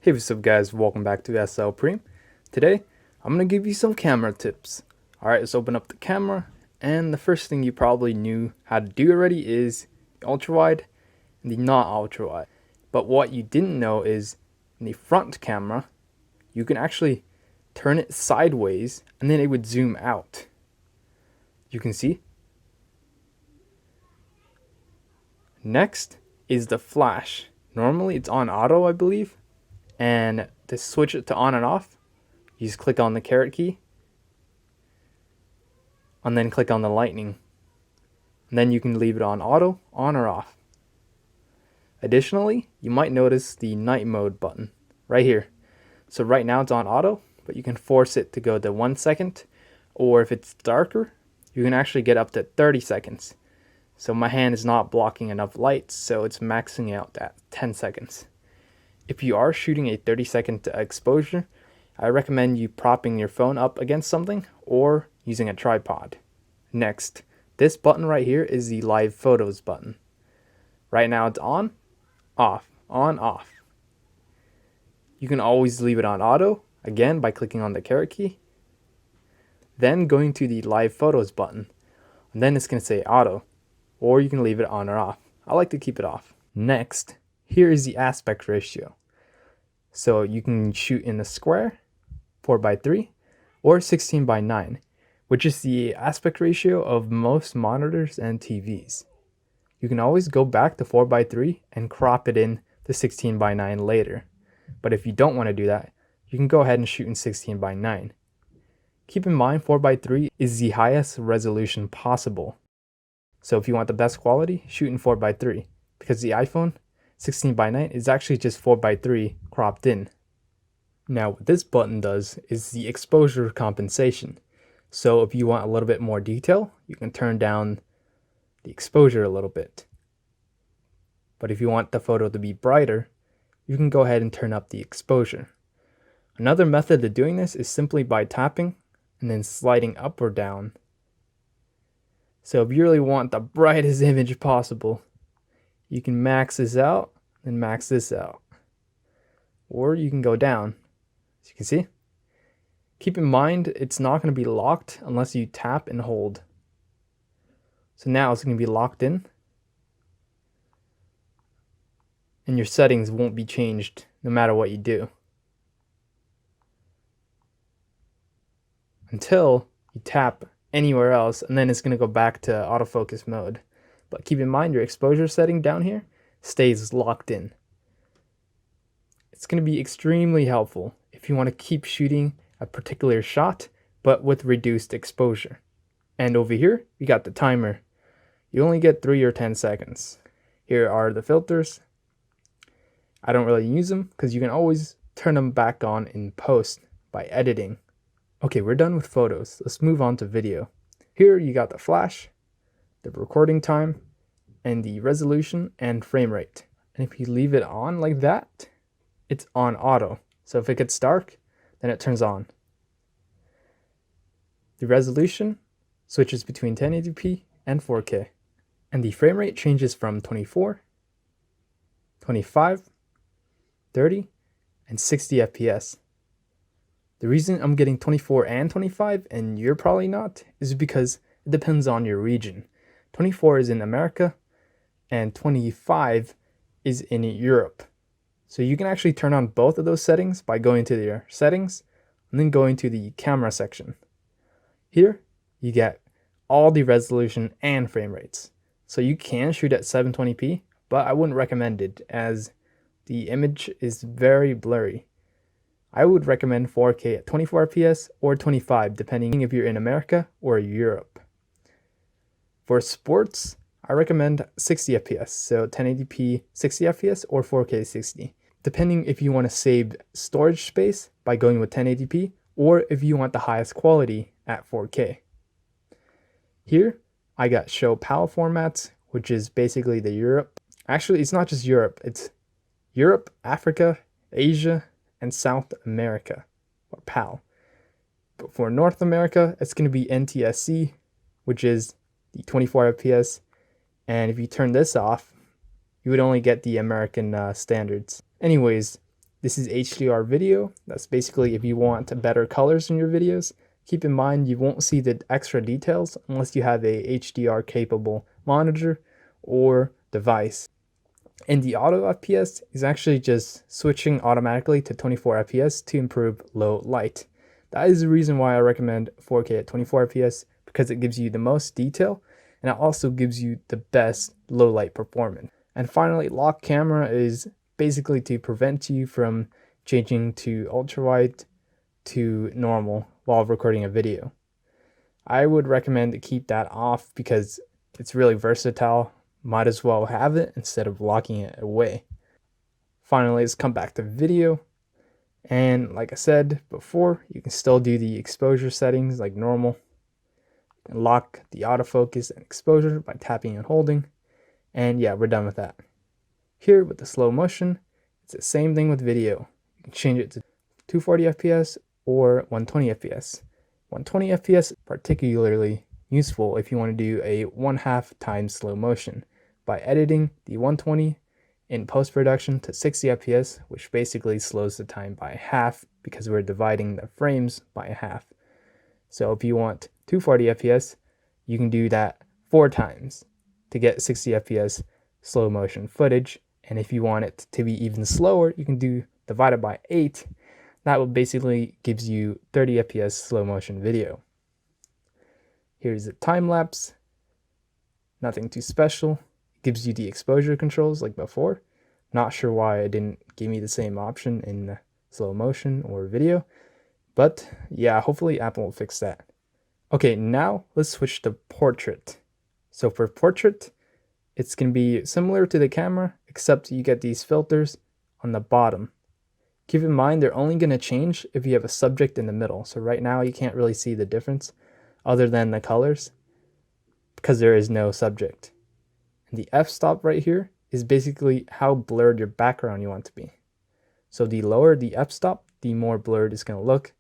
Hey, what's up guys, welcome back to SL Preem. Today, I'm going to give you some camera tips. Alright, let's open up the camera, and the first thing you probably knew how to do already is the ultra wide and the not ultra wide. But what you didn't know is, in the front camera, you can actually turn it sideways and then it would zoom out. You can see. Next is the flash. Normally it's on auto, I believe. And to switch it to on and off, you just click on the caret key and then click on the lightning. And then you can leave it on auto, on or off. Additionally, you might notice the night mode button right here. So right now it's on auto, but you can force it to go to 1 second, or if it's darker, you can actually get up to 30 seconds. So my hand is not blocking enough light, so it's maxing out at 10 seconds. If you are shooting a 30-second exposure, I recommend you propping your phone up against something or using a tripod. Next, this button right here is the live photos button. Right now it's on, off, on, off. You can always leave it on auto, again by clicking on the caret key. Then going to the live photos button, and then it's going to say auto, or you can leave it on or off. I like to keep it off. Next, here is the aspect ratio. So you can shoot in a square, 4:3, or 16:9, which is the aspect ratio of most monitors and TVs. You can always go back to 4:3 and crop it in to 16:9 later. But if you don't want to do that, you can go ahead and shoot in 16:9. Keep in mind 4:3 is the highest resolution possible. So if you want the best quality, shoot in 4:3, because the iPhone 16:9 is actually just 4:3 cropped in. Now what this button does is the exposure compensation. So if you want a little bit more detail, you can turn down the exposure a little bit. But if you want the photo to be brighter, you can go ahead and turn up the exposure. Another method of doing this is simply by tapping and then sliding up or down. So if you really want the brightest image possible, you can max this out and max this out. Or you can go down, as you can see. Keep in mind, it's not going to be locked unless you tap and hold. So now it's going to be locked in. And your settings won't be changed no matter what you do. Until you tap anywhere else, and then it's going to go back to autofocus mode. But keep in mind, your exposure setting down here stays locked in. It's going to be extremely helpful if you want to keep shooting a particular shot, but with reduced exposure. And over here, we got the timer. You only get 3 or 10 seconds. Here are the filters. I don't really use them because you can always turn them back on in post by editing. Okay, we're done with photos. Let's move on to video. Here you got the flash, the recording time, and the resolution and frame rate. And if you leave it on like that, it's on auto. So if it gets dark, then it turns on. The resolution switches between 1080p and 4K. And the frame rate changes from 24, 25, 30, and 60 FPS. The reason I'm getting 24 and 25 and you're probably not is because it depends on your region. 24 is in America and 25 is in Europe. So you can actually turn on both of those settings by going to your settings and then going to the camera section. Here you get all the resolution and frame rates. So you can shoot at 720p, but I wouldn't recommend it as the image is very blurry. I would recommend 4K at 24 FPS or 25 depending if you're in America or Europe. For sports, I recommend 60 FPS, so 1080p 60 FPS or 4K 60, depending if you want to save storage space by going with 1080p or if you want the highest quality at 4K. Here, I got show PAL formats, which is basically the Europe. Actually, it's not just Europe, it's Europe, Africa, Asia, and South America, or PAL. But for North America, it's going to be NTSC, which is the 24 FPS. And if you turn this off, you would only get the American standards. Anyways, This is HDR video. That's basically if you want better colors in your videos. Keep in mind you won't see the extra details unless you have a HDR capable monitor or device. And the auto FPS is actually just switching automatically to 24 FPS to improve low light. That is the reason why I recommend 4K at 24 FPS, because it gives you the most detail and it also gives you the best low light performance. And finally, lock camera is basically to prevent you from changing to ultra wide to normal while recording a video. I would recommend to keep that off because it's really versatile. Might as well have it instead of locking it away. Finally, let's come back to video. And like I said before, you can still do the exposure settings like normal. You can lock the autofocus and exposure by tapping and holding. And yeah, we're done with that. Here with the slow motion, it's the same thing with video. You can change it to 240 FPS or 120 FPS. 120 FPS particularly useful if you want to do a 1/2 times slow motion by editing the 120 in post-production to 60 FPS, which basically slows the time by half because we're dividing the frames by half. So if you want 240 FPS, you can do that 4 times to get 60 FPS slow motion footage. And if you want it to be even slower, you can do divided by 8. That will basically gives you 30 FPS slow motion video. Here's a time lapse. Nothing too special. Gives you the exposure controls like before. Not sure why it didn't give me the same option in slow motion or video. But yeah, hopefully Apple will fix that. Okay, now let's switch to portrait. So for portrait, it's going to be similar to the camera, except you get these filters on the bottom. Keep in mind, they're only going to change if you have a subject in the middle. So right now you can't really see the difference other than the colors because there is no subject. And the f-stop right here is basically how blurred your background you want to be. So the lower the f-stop, the more blurred it's going to look.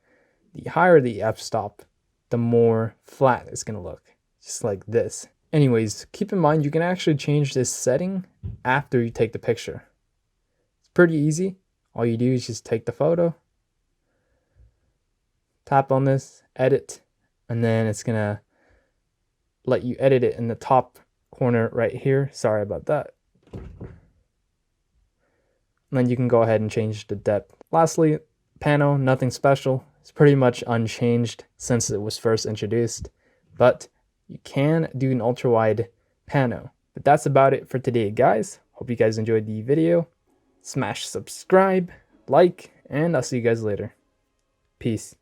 The higher the f-stop, the more flat it's going to look, just like this. Anyways, keep in mind you can actually change this setting after you take the picture. It's pretty easy. All you do is just take the photo, tap on this, edit, and then it's going to let you edit it in the top corner right here. Sorry about that. And then you can go ahead and change the depth. Lastly, pano, nothing special. It's pretty much unchanged since it was first introduced, but you can do an ultra wide pano. But that's about it for today, guys. Hope you guys enjoyed the video. Smash subscribe, like, and I'll see you guys later. Peace.